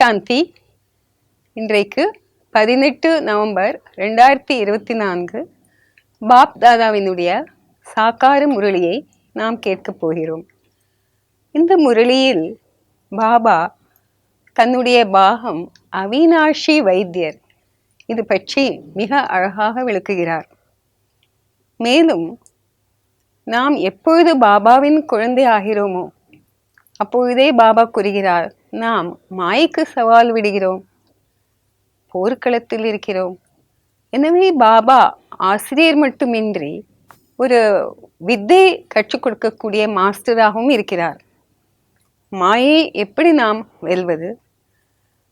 சாந்தி. இன்றைக்கு 18 November 2024 pop தாதாவினுடைய சாக்கார முரளியை நாம் கேட்கப் போகிறோம். இந்த முரளியில் பாபா தன்னுடைய பாகம் அவினாஷி வைத்தியர் இது பற்றி மிக அழகாக விளக்குகிறார். மேலும் நாம் எப்பொழுது பாபாவின் குழந்தை ஆகிறோமோ அப்பொழுதே பாபா கூறுகிறார், நாம் மாயைக்கு சவால் விடுகிறோம், போர்க்களத்தில் இருக்கிறோம். எனவே பாபா ஆசிரியர் மட்டுமின்றி ஒரு வித்தை கற்றுக் கொடுக்கக்கூடிய மாஸ்டராகவும் இருக்கிறார். மாயை எப்படி நாம் வெல்வது,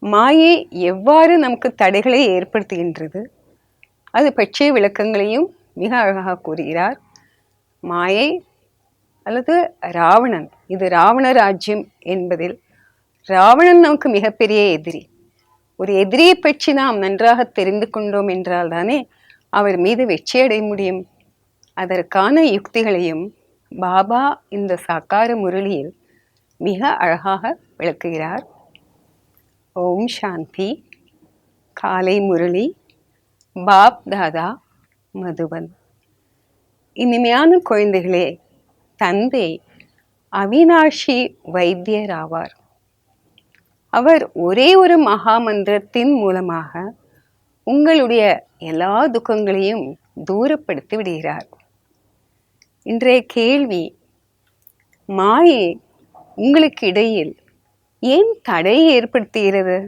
மாயை எவ்வாறு நமக்கு தடைகளை ஏற்படுத்துகின்றது, அது பற்றிய விளக்கங்களையும் மிக அழகாக கூறுகிறார். மாயை அல்லது ராவணன், இது ராவண ராஜ்யம் என்பதில் ராவணன் நமக்கு மிகப்பெரிய எதிரி. ஒரு எதிரியை பற்றி நாம் நன்றாக தெரிந்து கொண்டோம் என்றால் தானே அவர் மீது வெற்றி அடைய முடியும். அதற்கான யுக்திகளையும் பாபா இந்த சாக்கார முரளியில் மிக அழகாக விளக்குகிறார். ஓம் சாந்தி. காலை முரளி பாப் தாதா மதுபன். இனிமையான குழந்தைகளே, தந்தை அவினாஷி வைத்தியர் ஆவார். அவர் ஒரே ஒரு மகா மந்திரத்தின் மூலமாக உங்களுடைய எல்லா துக்கங்களையும் தூரப்படுத்தி விடுகிறார். இன்றைய கேள்வி, மாயை உங்களுக்கு இடையில் ஏன் தடையை ஏற்படுத்துகிறது?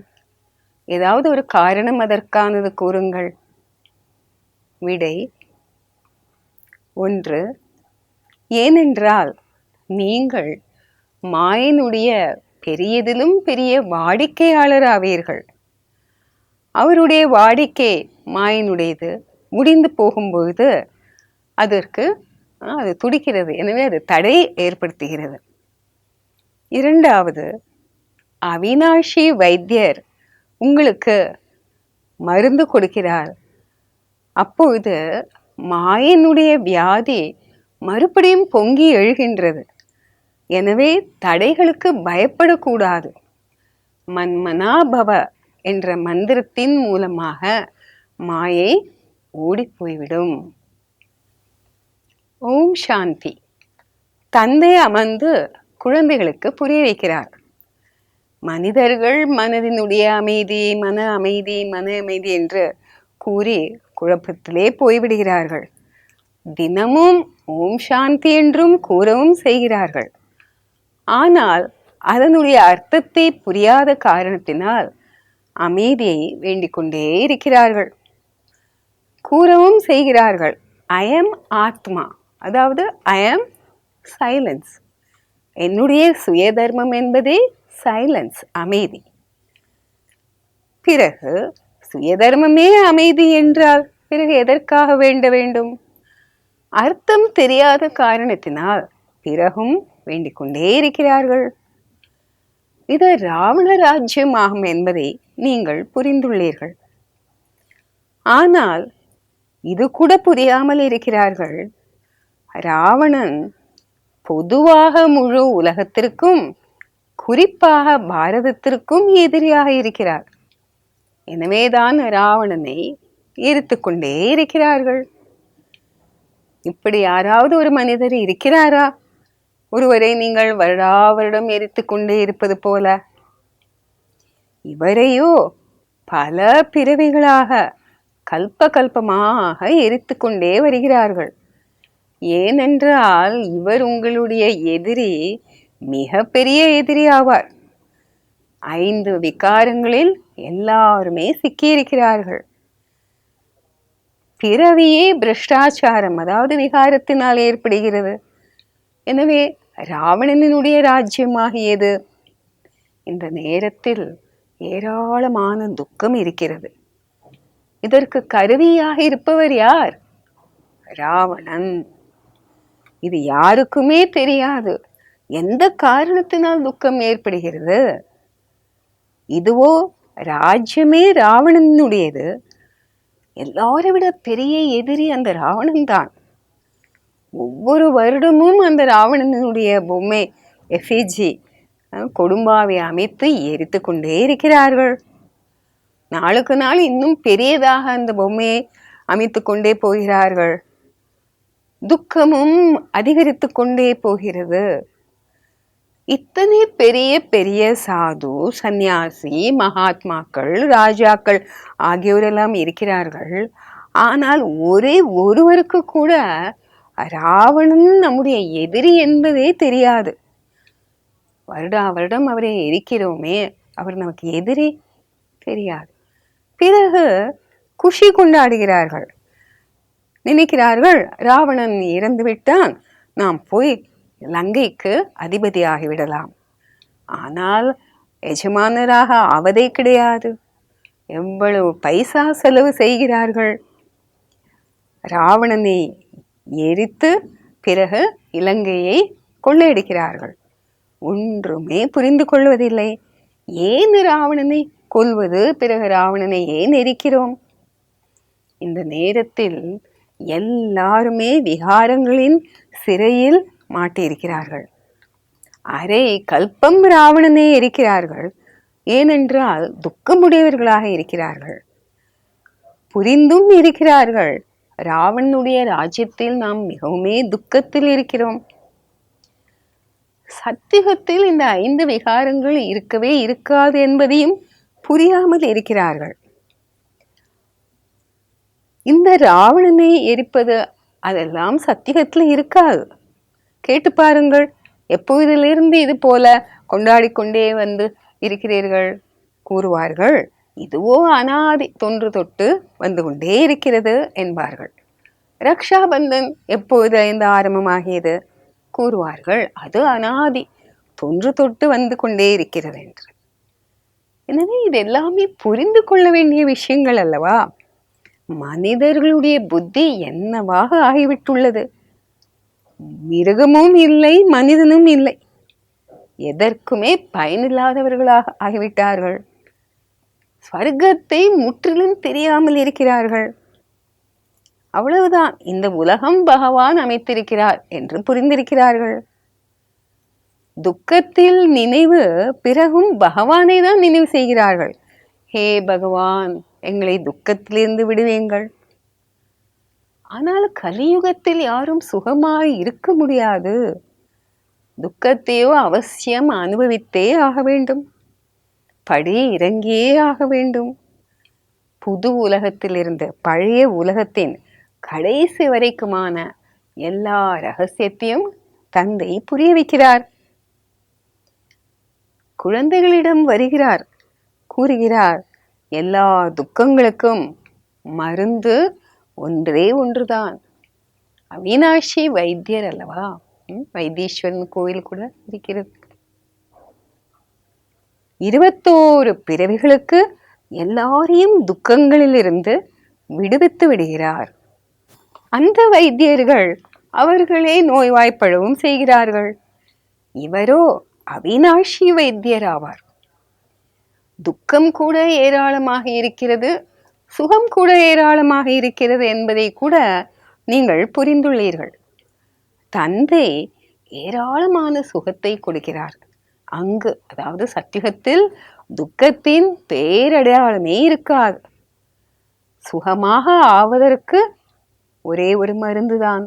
ஏதாவது ஒரு காரணம் அதற்கானது கூறுங்கள். விடை, 1. ஏனென்றால் நீங்கள் மாயனுடைய பெரியதிலும் பெரிய வாடிக்கையாளர் ஆவீர்கள். அவருடைய வாடிக்கை மாயனுடையது முடிந்து போகும்பொழுது அதற்கு அது துடிக்கிறது. எனவே அது தடை ஏற்படுத்துகிறது. 2. அவினாஷி வைத்தியர் உங்களுக்கு மருந்து கொடுக்கிறார். அப்பொழுது மாயனுடைய வியாதி மறுபடியும் பொங்கி எழுகின்றது. எனவே தடைகளுக்கு பயப்படக்கூடாது. மன்மனாபவ என்ற மந்திரத்தின் மூலமாக மாயை ஓடி போய்விடும். ஓம் சாந்தி. தந்தை அமர்ந்து குழந்தைகளுக்கு புரிய வைக்கிறார். மனிதர்கள் மனதினுடைய அமைதி, மன அமைதி, மன அமைதி என்று கூறி குழப்பத்திலே போய்விடுகிறார்கள். தினமும் ஓம் சாந்தி என்றும் கூறவும் செய்கிறார்கள். ஆனால் அதனுடைய அர்த்தத்தை புரியாத காரணத்தினால் அமைதியை வேண்டிக் கொண்டே இருக்கிறார்கள். கூறவும் செய்கிறார்கள், ஐ எம் ஆத்மா, அதாவது ஐ எம் சைலன்ஸ். என்னுடைய சுய தர்மம் என்பதே சைலன்ஸ், அமைதி. பிறகு சுயதர்மமே அமைதி என்றால் பிறகு எதற்காக வேண்ட வேண்டும்? அர்த்தம் தெரியாத காரணத்தினால் பிறகும் வேண்டிக் கொண்டே இருக்கிறார்கள். இது ராவண ராஜ்யம் ஆகும் என்பதை நீங்கள் புரிந்துள்ளீர்கள். ஆனால் இது கூட புரியாமல் இருக்கிறார்கள். ராவணன் பொதுவாக முழு உலகத்திற்கும், குறிப்பாக பாரதத்திற்கும் எதிரியாக இருக்கிறார். எனவேதான் ராவணனை எரித்து கொண்டே இருக்கிறார்கள். இப்படி யாராவது ஒரு மனிதர் இருக்கிறாரா, ஒருவரை நீங்கள் வருடம் எரித்து கொண்டே இருப்பது போல? இவரையோ பல பிறவிகளாக கல்பமாக எரித்து கொண்டே வருகிறார்கள். ஏனென்றால் இவர் உங்களுடைய எதிரி, மிக பெரிய எதிரி ஆவார். 5 விகாரங்களில் எல்லாருமே சிக்கியிருக்கிறார்கள். பிறவியே பிரஷ்டாச்சாரம், அதாவது விகாரத்தினால் ஏற்படுகிறது. எனவே ராவணனுடைய ராஜ்யமாகியது. இந்த நேரத்தில் ஏராளமான துக்கம் இருக்கிறது. இதற்கு கருவியாக இருப்பவர் யார்? ராவணன். இது யாருக்குமே தெரியாது. எந்த காரணத்தினால் துக்கம் ஏற்படுகிறது? இதுவோ ராஜ்யமே ராவணனுடையது. எல்லாரை விட பெரிய எதிரி அந்த ராவணன் தான். ஒவ்வொரு வருடமும் அந்த ராவணனுடைய பொம்மை எஃபிஜி கொடும்பாவை அமைத்து எரித்து கொண்டே இருக்கிறார்கள். நாளுக்கு நாள் இன்னும் பெரியதாக அந்த பொம்மையை அமைத்து கொண்டே போகிறார்கள். துக்கமும் அதிகரித்து கொண்டே போகிறது. இத்தனை பெரிய பெரிய சாது, சந்நியாசி, மகாத்மாக்கள், ராஜாக்கள் ஆகியோரெல்லாம் இருக்கிறார்கள். ஆனால் ஒரே ஒருவருக்கு கூட ராவணன் நம்முடைய எதிரி என்பதே தெரியாது. வருடா வருடம் அவரை எரிக்கிறோமே, அவர் நமக்கு எதிரி தெரியாது. பிறகு குஷி கொண்டாடுகிறார்கள். நினைக்கிறார்கள், ராவணன் இறந்து விட்டான், நாம் போய் லங்கைக்கு அதிபதியாகிவிடலாம். ஆனால் எஜமானராக ஆவதே கிடையாது. எவ்வளவு பைசா செலவு செய்கிறார்கள். ராவணனை எரித்து பிறகு இலங்கையை கொள்ளையடிக்கிறார்கள். ஒன்றுமே புரிந்து கொள்வதில்லை. ஏன் ராவணனை கொல்வது, பிறகு ராவணனை ஏன் எரிக்கிறோம்? இந்த நேரத்தில் எல்லாருமே விகாரங்களின் சிறையில் மாட்டியிருக்கிறார்கள். அரை கல்பம் ராவணனை எரிக்கிறார்கள். ஏனென்றால் துக்கமுடையவர்களாக இருக்கிறார்கள். புரிந்தும் இருக்கிறார்கள், ராவணனுடைய ராஜ்யத்தில் நாம் மிகவுமே துக்கத்தில் இருக்கிறோம். சத்தியத்தில் இந்த 5 விகாரங்கள் இருக்கவே இருக்காது என்பதையும் புரியாமல் இருக்கிறார்கள். இந்த ராவணனை எரிப்பது அதெல்லாம் சத்தியத்தில் இருக்காது. கேட்டு பாருங்கள், எப்போதிலிருந்து இது போல கொண்டாடி கொண்டே வந்து இருக்கிறீர்கள்? கூறுவார்கள், இதுவோ அனாதி, தொன்று தொட்டு வந்து கொண்டே இருக்கிறது என்பார்கள். ரக்ஷாபந்தன் எப்போது இந்த ஆரம்பமாகியது? கூறுவார்கள், அது அனாதி, தொன்று தொட்டு வந்து கொண்டே இருக்கிறது என்று. எனவே இது எல்லாமே புரிந்து கொள்ள வேண்டிய விஷயங்கள் அல்லவா? மனிதர்களுடைய புத்தி என்னவாக ஆகிவிட்டுள்ளது? மிருகமும் இல்லை, மனிதனும் இல்லை, எதற்குமே பயனில்லாதவர்களாக ஆகிவிட்டார்கள். ஸ்வர்க்கத்தை முற்றிலும் தெரியாமல் இருக்கிறார்கள். அவ்வளவுதான், இந்த உலகம் பகவான் அமைத்திருக்கிறார் என்று புரிந்திருக்கிறார்கள். துக்கத்தில் நினைவு, பிறகும் பகவானை தான் நினைவு செய்கிறார்கள். ஹே பகவான், எங்களை துக்கத்திலிருந்து விடுவீங்கள். ஆனால் கலியுகத்தில் யாரும் சுகமாய் இருக்க முடியாது. துக்கத்தையோ அவசியம் அனுபவித்தே ஆக வேண்டும், படி இறங்கியே ஆக வேண்டும். புது உலகத்திலிருந்து பழைய உலகத்தின் கடைசி வரைக்குமான எல்லா ரகசியத்தையும் தந்தை புரிய வைக்கிறார். குழந்தைகளிடம் வருகிறார், கூறுகிறார், எல்லா துக்கங்களுக்கும் மருந்து ஒன்றே ஒன்றுதான். அவினாஷி வைத்தியர் அல்லவா? வைத்தீஸ்வரன் கோயில் கூட இருக்கிறது. 21 பிறவிகளுக்கு எல்லாரையும் துக்கங்களிலிருந்து விடுவித்து விடுகிறார். அந்த வைத்தியர்கள் அவர்களே நோய்வாய்ப்படவும் செய்கிறார்கள். இவரோ அவினாஷி வைத்தியர் ஆவார். துக்கம் கூட ஏராளமாக இருக்கிறது, சுகம் கூட ஏராளமாக இருக்கிறது என்பதை கூட நீங்கள் புரிந்துள்ளீர்கள். தந்தை ஏராளமான சுகத்தை கொடுக்கிறார். அங்கு, அதாவது சத்தியத்தில், துக்கத்தின் பேரடையாளமே இருக்காது. சுகமாக ஆவதற்கு ஒரே ஒரு மருந்துதான்.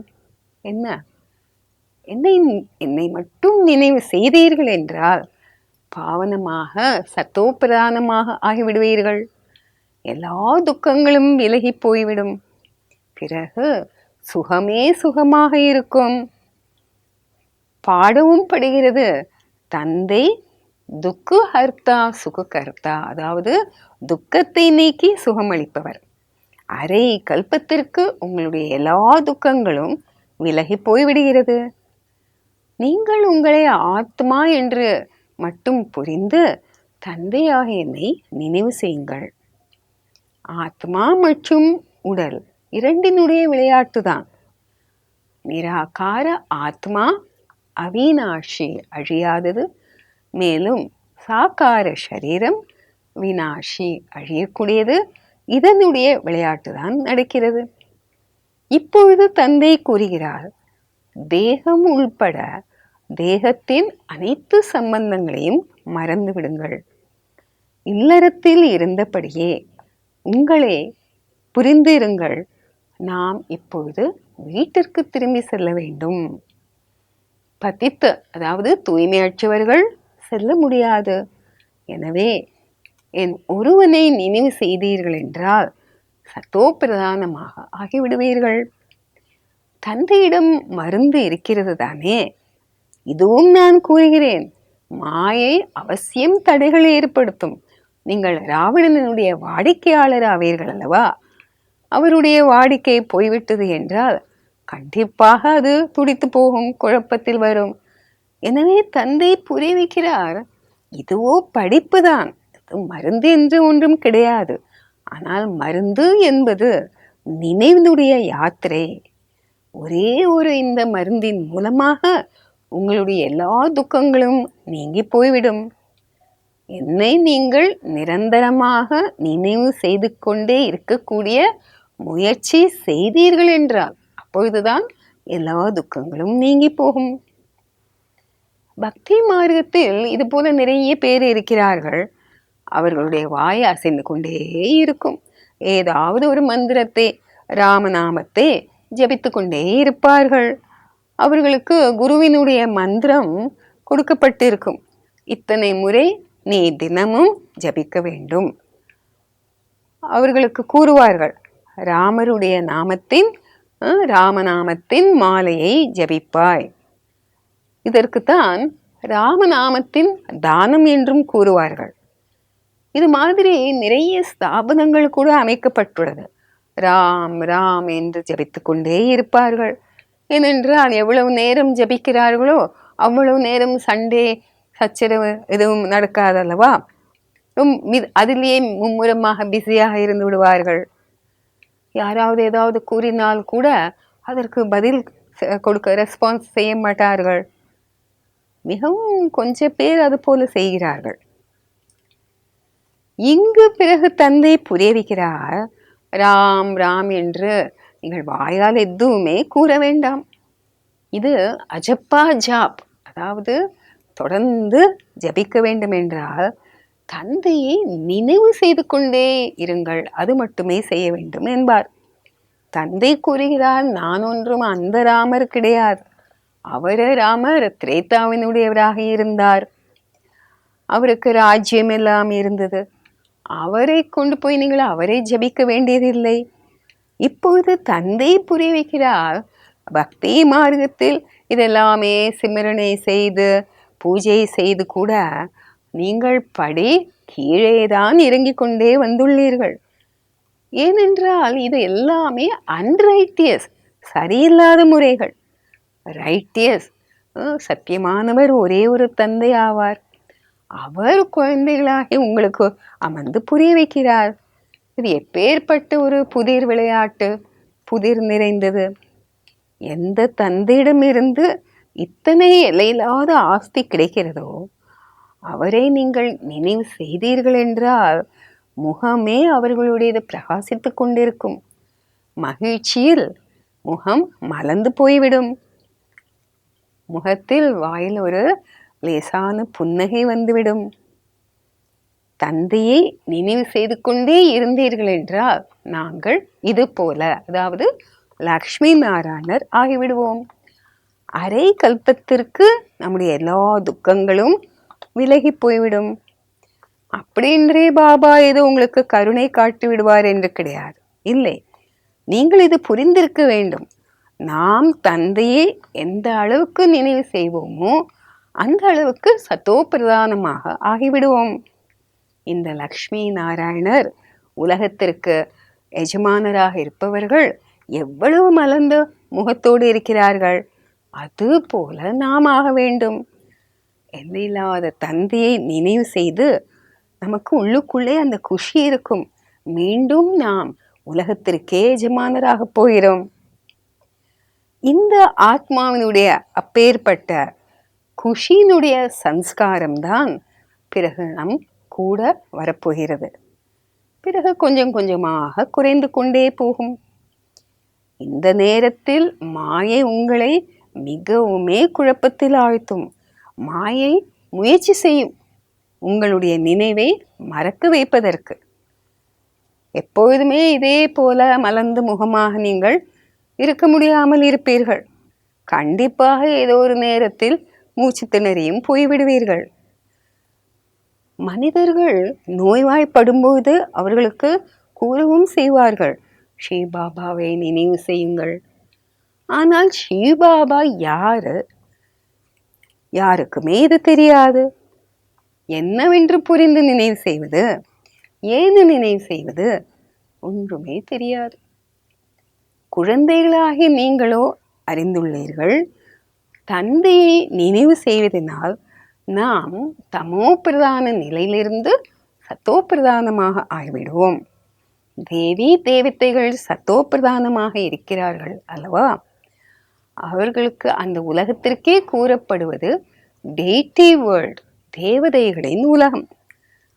என்ன? என்னை மட்டும் நினைவு செய்தீர்கள் என்றால் பாவனமாக, சத்தோப்பிரதானமாக ஆகிவிடுவீர்கள். எல்லா துக்கங்களும் விலகி போய்விடும். பிறகு சுகமே சுகமாக இருக்கும். பாடவும் படுகிறது, தந்தை துக்கு ஹர்த்தா சுக கர்த்தா, அதாவது துக்கத்தை நீக்கி சுகமளிப்பவர். அரை கல்பத்திற்கு உங்களுடைய எல்லா துக்கங்களும் விலகி போய்விடுகிறது. நீங்கள் உங்களை ஆத்மா என்று மட்டும் புரிந்து தந்தையாக என்னை நினைவு செய்யுங்கள். ஆத்மா மற்றும் உடல் இரண்டினுடைய விளையாட்டுதான். நிராகார ஆத்மா அவினாஷி, அழியாதது. மேலும் சாக்கார சரீரம் வினாஷி, அழியக்கூடியது. இதனுடைய விளையாட்டு தான் நடக்கிறது. இப்பொழுது தந்தை கூறுகிறார், தேகம் உள்பட தேகத்தின் அனைத்து சம்பந்தங்களையும் மறந்து விடுங்கள். இல்லறத்தில் இருந்தபடியே உங்களே புரிந்திருங்கள். நாம் இப்பொழுது வீட்டிற்கு திரும்பி செல்ல வேண்டும். பதித்து, அதாவது தூய்மையற்றவர்கள் செல்ல முடியாது. எனவே என் ஒருவனை நினைவு செய்தீர்கள் என்றால் சத்தோ பிரதானமாக ஆகிவிடுவீர்கள். தந்தையிடம் மருந்து இருக்கிறது தானே? இதுவும் நான் கூறுகிறேன். மாயை அவசியம் தடைகளை ஏற்படுத்தும். நீங்கள் ராவணனுடைய வாடிக்கையாளர் ஆவீர்கள் அல்லவா? அவருடைய வாடிக்கை போய்விட்டது என்றால் கண்டிப்பாக அது துடித்து போகும், குழப்பத்தில் வரும். எனவே தந்தை புரிய வைக்கிறார், இதுவோ படிப்பு தான், மருந்து என்று ஒன்றும் கிடையாது. ஆனால் மருந்து என்பது நினைவுடைய யாத்திரை. ஒரே ஒரு இந்த மருந்தின் மூலமாக உங்களுடைய எல்லா துக்கங்களும் நீங்கி போய்விடும். என்னை நீங்கள் நிரந்தரமாக நினைவு செய்து கொண்டே இருக்கக்கூடிய முயற்சி செய்தீர்கள் என்றால் அப்பொழுதுதான் எல்லா துக்கங்களும் நீங்கி போகும். பக்தி மார்க்கத்தில் இது போல நிறைய பேர் இருக்கிறார்கள். அவர்களுடைய வாய் அசைந்து கொண்டே இருக்கும். ஏதாவது ஒரு மந்திரத்தை, ராமநாமத்தை ஜபித்து கொண்டே இருப்பார்கள். அவர்களுக்கு குருவினுடைய மந்திரம் கொடுக்கப்பட்டிருக்கும். இத்தனை முறை நீ தினமும் ஜபிக்க வேண்டும். அவர்களுக்கு கூறுவார்கள், ராமருடைய ராமநாமத்தின் மாலையை ஜபிப்பாய். இதற்குத்தான் ராமநாமத்தின் தானம் என்றும் கூறுவார்கள். இது மாதிரி நிறைய ஸ்தாபனங்கள் கூட அமைக்கப்பட்டுள்ளது. ராம் ராம் என்று ஜபித்து கொண்டே இருப்பார்கள். ஏனென்றால் எவ்வளவு நேரம் ஜபிக்கிறார்களோ அவ்வளவு நேரம் சண்டே சச்சரவு எதுவும் நடக்காதல்லவா? அதிலேயே மும்முரமாக பிஸியாக இருந்து விடுவார்கள். யாராவது ஏதாவது கூறினால் கூட அதற்கு பதில் கொடுக்க ரெஸ்பான்ஸ் செய்ய மாட்டார்கள். மிகவும் கொஞ்சம் பேர் அது போல செய்கிறார்கள். இங்கு பிறகு தந்தை புரிய வைக்கிறார், ராம் ராம் என்று நீங்கள் வாயால் எதுவுமே கூற வேண்டாம். இது அஜப்பா ஜாப், அதாவது தொடர்ந்து ஜபிக்க வேண்டும் என்றால் தந்தையை நினைவு செய்து கொண்டே இருங்கள், அது மட்டுமே செய்ய வேண்டும் என்பார். தந்தை கூறுகிறார், நான் ஒன்றும் அந்த ராமர் கிடையாது. ராமர் திரேதாவினுடையவராக இருந்தார். அவருக்கு ராஜ்யம் எல்லாம் இருந்தது. அவரை கொண்டு போய் நீங்கள் அவரை ஜபிக்க வேண்டியதில்லை. இப்பொழுது தந்தை புரிய வைக்கிறார், பக்தி மார்க்கத்தில் இதெல்லாமே சிமரணை செய்து பூஜை செய்து கூட நீங்கள் படி கீழேதான் இறங்கிக் கொண்டே வந்துள்ளீர்கள். ஏனென்றால் இது எல்லாமே அன்ரைட்டியஸ், சரியில்லாத முறைகள். ரைட்டியஸ், சத்தியமானவர் ஒரே ஒரு தந்தை ஆவார். அவர் குழந்தைகளாகி உங்களுக்கு அமர்ந்து புரிய வைக்கிறார். இது எப்பேற்பட்ட ஒரு புதிர் விளையாட்டு, புதிர் நிறைந்தது. எந்த தந்தையிடமிருந்து இத்தனை எல்லையில்லாத ஆஸ்தி கிடைக்கிறதோ அவரை நீங்கள் நினைவு செய்தீர்கள் என்றால் முகமே அவர்களுடையது பிரகாசித்து கொண்டிருக்கும். மகிழ்ச்சியில் முகம் மலர்ந்து போய்விடும். முகத்தில் வாயில் ஒரு லேசான புன்னகை வந்துவிடும். தந்தையை நினைவு செய்து கொண்டே இருந்தீர்கள் என்றால் நாங்கள் இது போல, அதாவது லக்ஷ்மி நாராயணர் ஆகிவிடுவோம். அரை கல்பத்திற்கு நம்முடைய எல்லா துக்கங்களும் விலகி போய்விடும். அப்படின்றே பாபா ஏதோ உங்களுக்கு கருணை காட்டி விடுவார் என்று கிடையாது. இல்லை, நீங்கள் இது புரிந்திருக்க வேண்டும். நாம் தந்தையை எந்த அளவுக்கு நினைவு செய்வோமோ அந்த அளவுக்கு சத்தோ பிரதானமாக ஆகிவிடுவோம். இந்த லக்ஷ்மி நாராயணர் உலகத்திற்கு எஜமானராக இருப்பவர்கள் எவ்வளவு மலர்ந்த முகத்தோடு இருக்கிறார்கள். அது போல நாம் ஆக வேண்டும். எல்லையில்லாத தந்தையை நினைவு செய்து நமக்கு உள்ளுக்குள்ளே அந்த குஷி இருக்கும். மீண்டும் நாம் உலகத்திற்கே எஜமானராக போகிறோம். இந்த ஆத்மாவினுடைய அப்பேற்பட்ட குஷியினுடைய சம்ஸ்காரம்தான் பிறகு நம் கூட வரப்போகிறது. பிறகு கொஞ்சம் கொஞ்சமாக குறைந்து கொண்டே போகும். இந்த நேரத்தில் மாயை உங்களை மிகவுமே குழப்பத்தில் ஆழ்த்தும். மாயை முயற்சி செய்யும் உங்களுடைய நினைவை மறக்க வைப்பதற்கு. எப்பொழுதுமே இதே போல மலர்ந்த முகமாக நீங்கள் இருக்க முடியாமல் இருப்பீர்கள். கண்டிப்பாக ஏதோ ஒரு நேரத்தில் மூச்சு திணறியும் போய்விடுவீர்கள். மனிதர்கள் நோய்வாய்ப்படும்போது அவர்களுக்கு கூறவும் செய்வார்கள், ஸ்ரீபாபாவை நினைவு செய்யுங்கள். ஆனால் ஸ்ரீபாபா யாரு? யாருக்குமே இது தெரியாது. என்னவென்று புரிந்து நினைவு செய்வது, ஏன்னு நினைவு செய்வது, ஒன்றுமே தெரியாது. குழந்தைகளாகி நீங்களோ அறிந்துள்ளீர்கள், தந்தையை நினைவு செய்வதனால் நாம் தமோ பிரதான நிலையிலிருந்து சத்தோ பிரதானமாக ஆகிவிடுவோம். தேவி தேவதைகள் சத்தோ பிரதானமாக இருக்கிறார்கள் அல்லவா? அவர்களுக்கு அந்த உலகத்திற்கே கூறப்படுவது டெய்டி வேர்ல்ட், தேவதைகளின் உலகம்.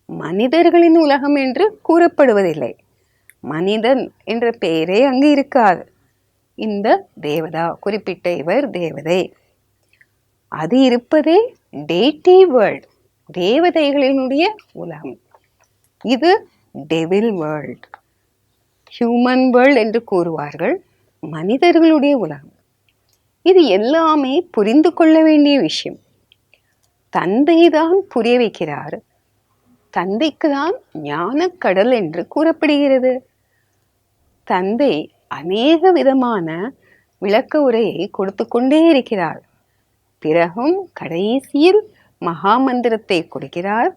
மனிதர்களின் உலகம் என்று கூறப்படுவதில்லை. மனிதன் என்ற பெயரே அங்கு இருக்காது. இந்த தேவதா, குறிப்பிட்ட இவர் தேவதை, அது இருப்பதே டெய்டி வேர்ல்ட், தேவதைகளினுடைய உலகம். இது டெவில் வேர்ல்ட், ஹியூமன் வேர்ல்ட் என்று கூறுவார்கள், மனிதர்களுடைய உலகம். இது எல்லாமே புரிந்து கொள்ள வேண்டிய விஷயம். தந்தை தான் புரிய வைக்கிறார். தந்தைக்கு தான் ஞானக்கடல் என்று கூறப்படுகிறது. தந்தை அநேக விதமான விளக்க உரையை கொடுத்து கொண்டே இருக்கிறார். பிறகும் கடைசியில் மகாமந்திரத்தை கொடுக்கிறார்.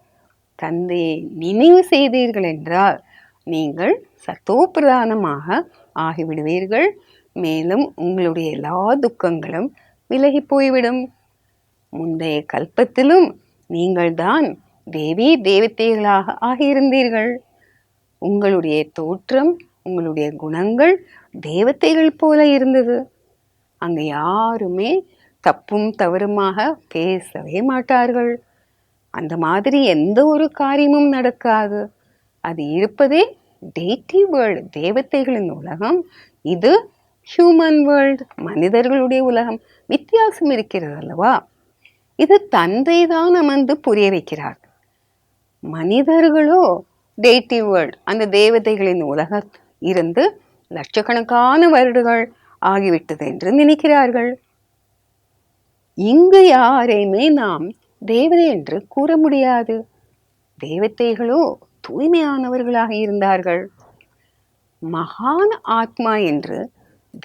தந்தையை நினைவு செய்தீர்கள் என்றால் நீங்கள் சத்தோ பிரதானமாக ஆகிவிடுவீர்கள். மேலும் உங்களுடைய எல்லா துக்கங்களும் விலகி போய்விடும். முந்தைய கல்பத்திலும் நீங்கள் தான் தேவி தேவதைகளாக ஆகியிருந்தீர்கள். உங்களுடைய தோற்றம், உங்களுடைய குணங்கள் தேவதைகள் போல இருந்தது. அங்கு யாருமே தப்பும் தவறுமாக பேசவே மாட்டார்கள். அந்த மாதிரி எந்த ஒரு காரியமும் நடக்காது. அது இருப்பதே டெய்டி வேர்ல்டு, தேவதைகளின் உலகம். இது ஹியூமன் வேர்ல்டு, மனிதர்களுடைய உலகம். வித்தியாசம் இருக்கிறது அல்லவா? இது தந்தை தான் அமர்ந்து புரிய வைக்கிறார். மனிதர்களோ டெய்டி வேர்ல்டு, அந்த தேவதைகளின் உலகம் இருந்து லட்சக்கணக்கான வருடங்கள் ஆகிவிட்டது என்று நினைக்கிறார்கள். இங்கு யாரையுமே நாம் தேவதை என்று கூற முடியாது. தேவதைகளோ தூய்மையானவர்களாக இருந்தார்கள். மகான் ஆத்மா என்று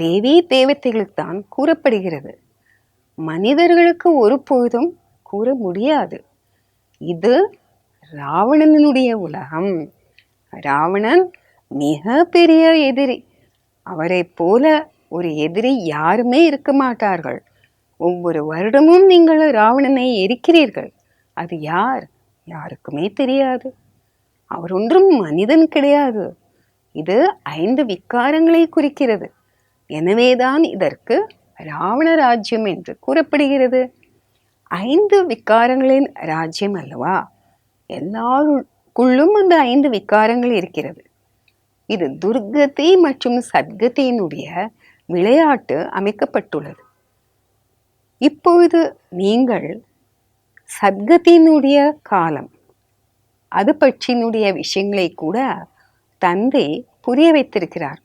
தேவி தேவதைகளுக்கு தான் கூறப்படுகிறது. மனிதர்களுக்கு ஒருபோதும் கூற முடியாது. இது ராவணனுடைய உலகம். ராவணன் மிக பெரிய எதிரி. அவரை போல ஒரு எதிரி யாருமே இருக்க மாட்டார்கள். ஒவ்வொரு வருடமும் நீங்கள் ராவணனை எரிக்கிறீர்கள். அது யார்? யாருக்குமே தெரியாது. அவர் ஒன்றும் மனிதன் கிடையாது. இது 5 விக்காரங்களை குறிக்கிறது. எனவேதான் இதற்கு ராவண ராஜ்யம் என்று கூறப்படுகிறது. 5 விக்காரங்களின் ராஜ்யம் அல்லவா? எல்லாருக்குள்ளும் அந்த 5 விக்காரங்கள் இருக்கிறது. இது துர்கதி மற்றும் சத்கதியினுடைய விளையாட்டு அமைக்கப்பட்டுள்ளது. இப்பொழுது நீங்கள் சத்கதியினுடைய காலம், அது பற்றினுடைய விஷயங்களை கூட தந்தை புரிய வைத்திருக்கிறார்.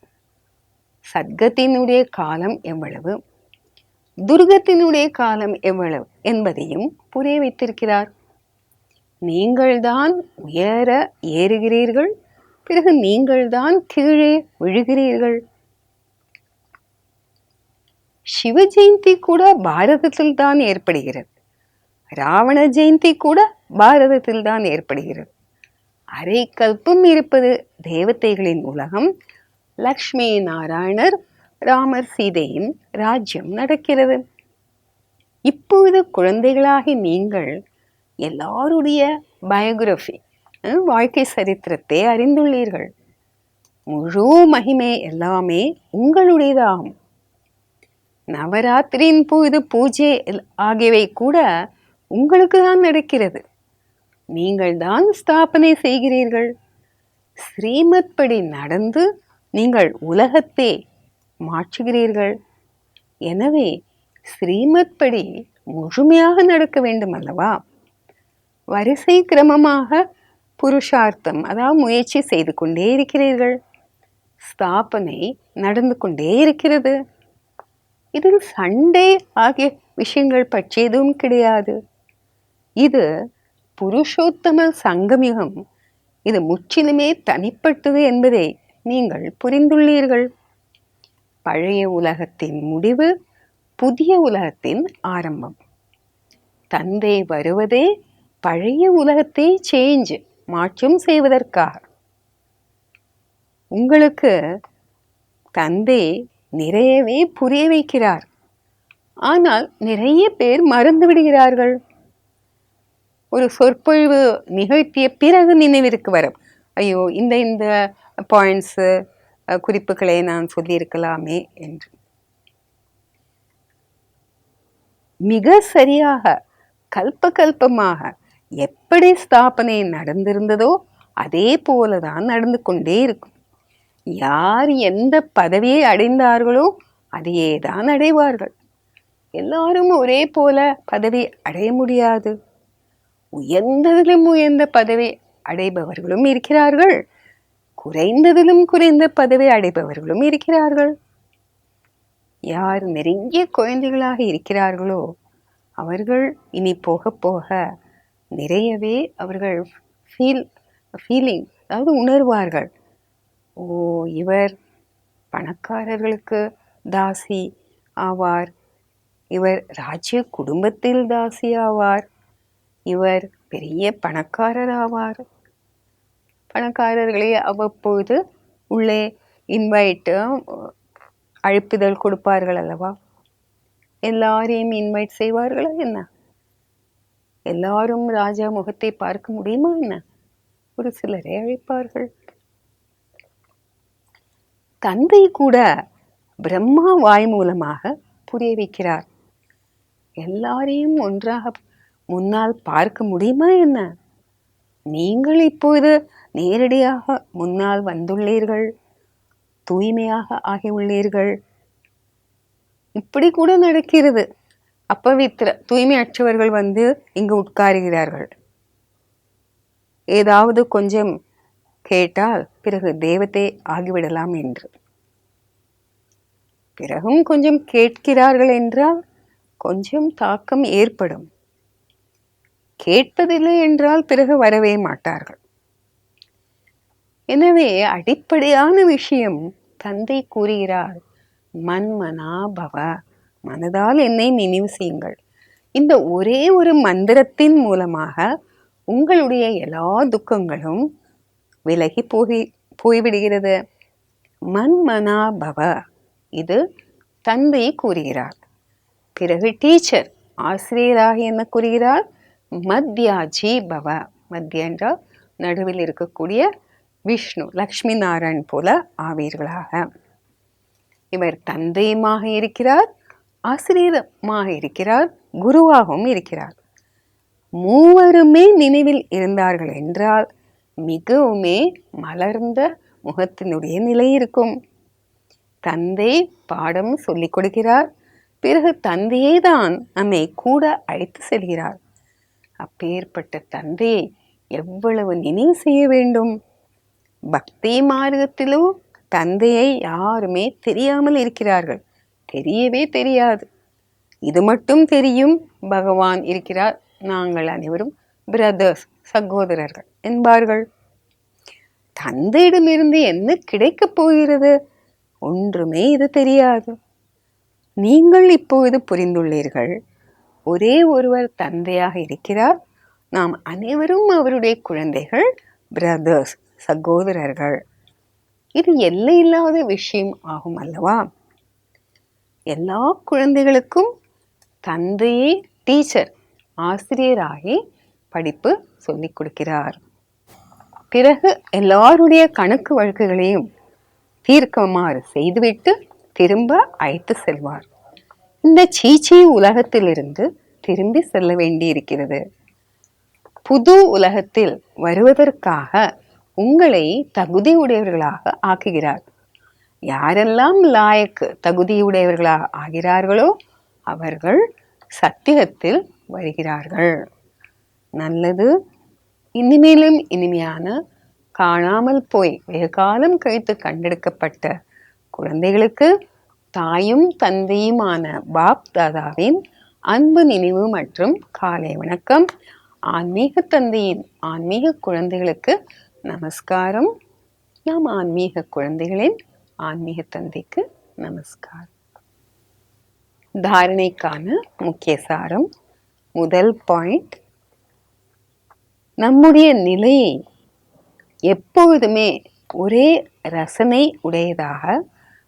சத்கத்தினுடைய காலம் எவ்வளவு, துர்கத்தினுடைய காலம் எவ்வளவு என்பதையும் புரிய வைத்திருக்கிறார். நீங்கள்தான் உயர ஏறுகிறீர்கள், பிறகு நீங்கள்தான் கீழே விழுகிறீர்கள். சிவ ஜெயந்தி கூட பாரதத்தில் தான் ஏற்படுகிறது. ராவண ஜெயந்தி கூட பாரதத்தில் தான் ஏற்படுகிறது. அரை கல்பம் இருப்பது தேவதைகளின் உலகம். லக்ஷ்மி நாராயணர், ராமர், சீதையின் ராஜ்யம் நடக்கிறது. இப்பொழுது குழந்தைகளாகி நீங்கள் எல்லாருடைய பயோகிராஃபி, வாழ்க்கை சரித்திரத்தை அறிந்துள்ளீர்கள். முழு மகிமை எல்லாமே உங்களுடையதாகும். நவராத்திரியின் பொழுது பூஜை ஆகியவை கூட உங்களுக்கு தான் நடக்கிறது. நீங்கள் தான் ஸ்தாபனை செய்கிறீர்கள். ஸ்ரீமத் படி நடந்து நீங்கள் உலகத்தை மாற்றுகிறீர்கள். எனவே ஸ்ரீமத் படி முழுமையாக நடக்க வேண்டும் அல்லவா? வரிசை கிரமமாக புருஷார்த்தம், அதாவது முயற்சி செய்து கொண்டே இருக்கிறீர்கள். ஸ்தாபனை நடந்து கொண்டே இருக்கிறது. இதில் சண்டை ஆகிய விஷயங்கள் பற்றி எதுவும் கிடையாது. இது புருஷோத்தம சங்கமிகம். இது முற்றிலுமே தனிப்பட்டது என்பதை நீங்கள் புரிந்துள்ளீர்கள். பழைய உலகத்தின் முடிவு, புதிய உலகத்தின் ஆரம்பம். தந்தை வருவதே பழைய உலகத்தை மாற்றம் செய்வதற்காக. உங்களுக்கு தந்தை நிறையவே புரிய வைக்கிறார். ஆனால் நிறைய பேர் மறந்து விடுகிறார்கள். ஒரு சொற்பொழிவு நிகழ்த்திய பிறகு நினைவிற்கு வரும், ஐயோ இந்த இந்த பாயிண்ட்ஸு குறிப்புகளை நான் சொல்லியிருக்கலாமே என்று. மிக சரியாக கல்பமாக எப்படி ஸ்தாபனை நடந்திருந்ததோ அதே போலதான் நடந்து கொண்டே இருக்கும். யார் எந்த பதவியை அடைந்தார்களோ அதையே தான் அடைவார்கள். எல்லாரும் ஒரே போல பதவி அடைய முடியாது. உயர்ந்ததிலும் உயர்ந்த பதவி அடைபவர்களும் இருக்கிறார்கள், குறைந்ததிலும் குறைந்த பதவி அடைபவர்களும் இருக்கிறார்கள். யார் நெருங்கிய குழந்தைகளாக இருக்கிறார்களோ அவர்கள் இனி போக போக நிறையவே அவர்கள் ஃபீலிங், அதாவது உணர்வார்கள். ஓ, இவர் பணக்காரர்களுக்கு தாசி ஆவார், இவர் ராஜ்ய குடும்பத்தில் தாசி ஆவார், இவர் பெரிய பணக்காரர் ஆவார். பணக்காரர்களே அவ்வப்போது உள்ளே இன்வைட்டு, அழைப்புதல் கொடுப்பார்கள் அல்லவா? எல்லாரையும் இன்வைட் செய்வார்களா என்ன? எல்லாரும் ராஜா முகத்தை பார்க்க முடியுமா என்ன? ஒரு சிலரை அழைப்பார்கள். தந்தை கூட பிரம்மா வாய் மூலமாக புரிய வைக்கிறார். எல்லாரையும் ஒன்றாக முன்னால் பார்க்க முடியுமா என்ன? நீங்கள் இப்போது நேரடியாக முன்னால் வந்துள்ளீர்கள், தூய்மையாக ஆகியுள்ளீர்கள். இப்படி கூட நடக்கிறது. அப்பவித்திர தூய்மையற்றவர்கள் வந்து இங்கு உட்காருகிறார்கள். ஏதாவது கொஞ்சம் கேட்டால் பிறகு தேவதை ஆகிவிடலாம் என்று. பிறகும் கொஞ்சம் கேட்கிறார்கள் என்றால் கொஞ்சம் தாக்கம் ஏற்படும். கேட்பதில்லை என்றால் பிறகு வரவே மாட்டார்கள். எனவே அடிப்படையான விஷயம் தந்தை கூறுகிறார், மன்மனா பவ, மனதால் என்னை நினைவு செய்யுங்கள். இந்த ஒரே ஒரு மந்திரத்தின் மூலமாக உங்களுடைய எல்லா துக்கங்களும் விலகி போய்விடுகிறது. மன்மனா பவ, இது தந்தை கூறுகிறார். பிறகு டீச்சர், ஆசிரியராக என்ன கூறுகிறார்? மத்யாஜி பவ. மத்திய என்றால் நடுவில் இருக்கக்கூடிய விஷ்ணு, லக்ஷ்மி நாராயண் போல ஆவீர்களாக. இவர் தந்தையுமாக இருக்கிறார், ஆசிரியமாக இருக்கிறார், குருவாகவும் இருக்கிறார். மூவருமே நினைவில் இருந்தார்கள் என்றால் மிகவுமே மலர்ந்த முகத்தினுடைய நிலை இருக்கும். தந்தை பாடம் சொல்லிக் கொடுக்கிறார், பிறகு தந்தையே தான் நம்மை கூட அழைத்து செல்கிறார். அப்பேற்பட்ட தந்தையை எவ்வளவு நினைவு செய்ய வேண்டும். பக்தி மார்க்கத்திலும் தந்தையை யாருமே தெரியாமல் இருக்கிறார்கள், தெரியவே தெரியாது. இது மட்டும் தெரியும், பகவான் இருக்கிறார், நாங்கள் அனைவரும் பிரதர்ஸ், சகோதரர்கள் என்பார்கள். தந்தையிடமிருந்து என்ன கிடைக்கப் போகிறது? ஒன்றுமே இது தெரியாது. நீங்கள் இப்போது புரிந்துள்ளீர்கள், ஒரே ஒருவர் தந்தையாக இருக்கிறார், நாம் அனைவரும் அவருடைய குழந்தைகள், பிரதர்ஸ், சகோதரர்கள். இது எல்லையில்லாத விஷயம் ஆகும் அல்லவா? எல்லா குழந்தைகளுக்கும் தந்தையே டீச்சர், ஆசிரியராகி படிப்பு சொல்லிக் கொடுக்கிறார். பிறகு எல்லாருடைய கணக்கு வழக்குகளையும் தீர்க்குமாறு செய்துவிட்டு திரும்ப அழைத்து செல்வார். இந்த சீச்சி உலகத்திலிருந்து திரும்பி செல்ல வேண்டியிருக்கிறது. புது உலகத்தில் வருவதற்காக உங்களை தகுதியுடையவர்களாக ஆக்குகிறார். யாரெல்லாம் லாயக்கு தகுதியுடையவர்களாக ஆகிறார்களோ அவர்கள் சத்தியத்தில் வருகிறார்கள். நல்லது, இனிமேலும் இனிமையான, காணாமல் போய் வெகுகாலம் கழித்து கண்டெடுக்கப்பட்ட குழந்தைகளுக்கு தாயும் தந்தையுமான பாப் தாதாவின் அன்பு நினைவு மற்றும் காலை வணக்கம். ஆன்மீக தந்தையின் ஆன்மீக குழந்தைகளுக்கு நமஸ்காரம். நாம் ஆன்மீக குழந்தைகளின் ஆன்மீக தந்தைக்கு நமஸ்காரம். தாரணைக்கான முக்கிய சாரம். முதல் பாயிண்ட், நம்முடைய நிலையை எப்பொழுதுமே ஒரே ரசனை உடையதாக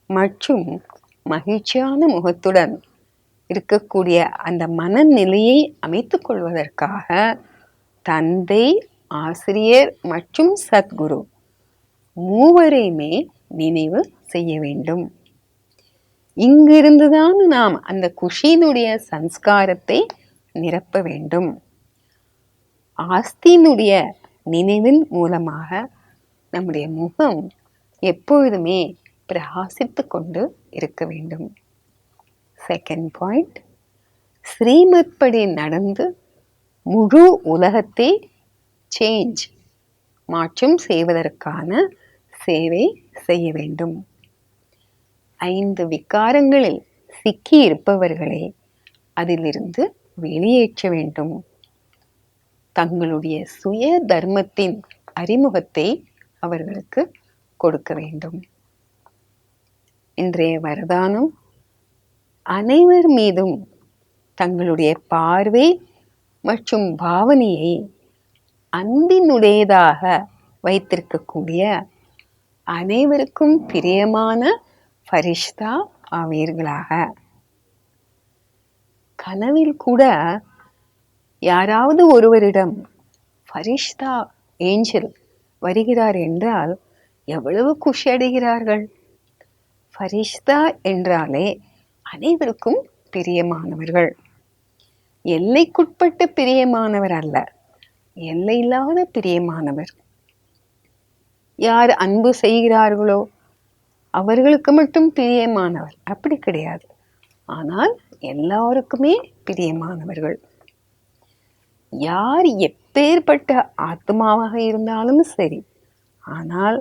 மற்றும் மகிழ்ச்சியான முகத்துடன் இருக்கக்கூடிய அந்த மனநிலையை அமைத்துக் கொள்வதற்காக தந்தை, ஆசிரியர் மற்றும் சத்குரு மூவரையுமே நினைவு செய்ய வேண்டும். இங்கிருந்துதான் நாம் அந்த குஷியினுடைய சம்ஸ்காரத்தை நிரப்ப வேண்டும். ஆஸ்தியினுடைய நினைவின் மூலமாக நம்முடைய முகம் எப்பொழுதுமே பிரகாசித்து கொண்டு இருக்க வேண்டும். செகண்ட் பாயிண்ட், ஸ்ரீமத் படி நடந்து முழு உலகத்தை மாற்றம் செய்வதற்கான சேவை செய்ய வேண்டும். 5 விகாரங்களில் சிக்கி இருப்பவர்களை அதிலிருந்து வெளியேற்ற வேண்டும். தங்களுடைய சுய தர்மத்தின் அறிமுகத்தை அவர்களுக்கு கொடுக்க வேண்டும். இன்றைய வரதானம், அனைவர் மீதும் தங்களுடைய பார்வை மற்றும் பாவனையை அன்பினுடையதாக வைத்திருக்கக்கூடிய அனைவருக்கும் பிரியமான ஃபரிஷ்தா ஆவீர்களாக. கனவில் கூட யாராவது ஒருவரிடம் ஃபரிஷ்தா ஏஞ்சல் வருகிறார் என்றால் எவ்வளவு குஷி அடைகிறார்கள். ஃபரிஷ்தா என்றாலே அனைவருக்கும் பிரியமானவர்கள். எல்லைக்குட்பட்ட பிரியமானவர் அல்ல, எல்லையில்லாத பிரியமானவர். யார் அன்பு செய்கிறார்களோ அவர்களுக்கு மட்டும் பிரியமானவர், அப்படி கிடையாது. ஆனால் எல்லாருக்குமே பிரியமானவர்கள். யார் எப்பேற்பட்ட ஆத்மாவாக இருந்தாலும் சரி, ஆனால்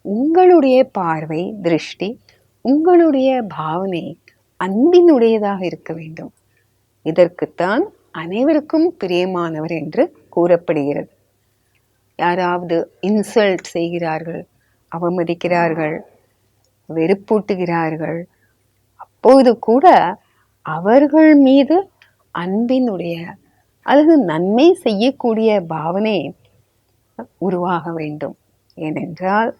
உங்களுடைய பார்வை, திருஷ்டி, உங்களுடைய பாவனை அன்பினுடையதாக இருக்க வேண்டும். இதற்குத்தான் அனைவருக்கும் பிரியமானவர் என்று கூறப்படுகிறது. யாராவது இன்சல்ட் செய்கிறார்கள், அவமதிக்கிறார்கள், வெறுப்பூட்டுகிறார்கள், அப்போது கூட அவர்கள் மீது அன்பினுடைய அல்லது நன்மை செய்யக்கூடிய பாவனை உருவாக வேண்டும். ஏனென்றால்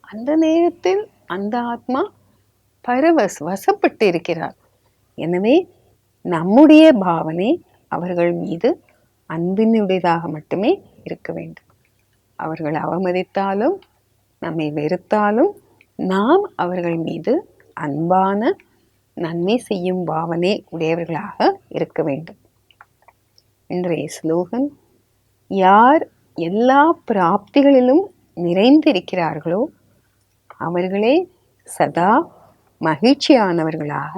அந்த நேரத்தில் அந்த ஆத்மா வசப்பட்டு இருக்கிறார். எனவே நம்முடைய பாவனை அவர்கள் மீது அன்பினுடையதாக மட்டுமே இருக்க வேண்டும். அவர்கள் அவமதித்தாலும் நம்மை வெறுத்தாலும் நாம் அவர்கள் மீது அன்பான நன்மை செய்யும் பாவனை உடையவர்களாக இருக்க வேண்டும். இன்றைய ஸ்லோகன், யார் எல்லா பிராப்திகளிலும் நிறைந்திருக்கிறார்களோ அவர்களே சதா மகிழ்ச்சியானவர்களாக,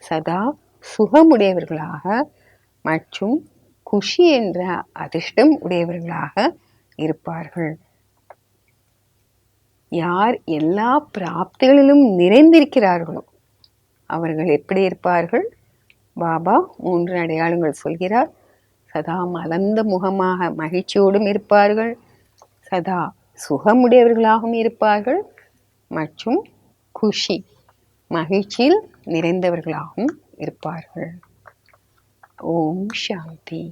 சதா சுகமுடையவர்களாக மற்றும் குஷி என்ற அதிர்ஷ்டம் உடையவர்களாக இருப்பார்கள். யார் எல்லா பிராப்திகளிலும் நிறைந்திருக்கிறார்களோ அவர்கள் எப்படி இருப்பார்கள்? பாபா 3 அடையாளங்கள் சொல்கிறார். சதா மலர்ந்த முகமாக மகிழ்ச்சியோடும் இருப்பார்கள், சதா சுகமுடையவர்களாகவும் இருப்பார்கள் மற்றும் குஷி மகிழ்ச்சியில் நிறைந்தவர்களாகவும் இருப்பார்கள். ஓம் சாந்தி.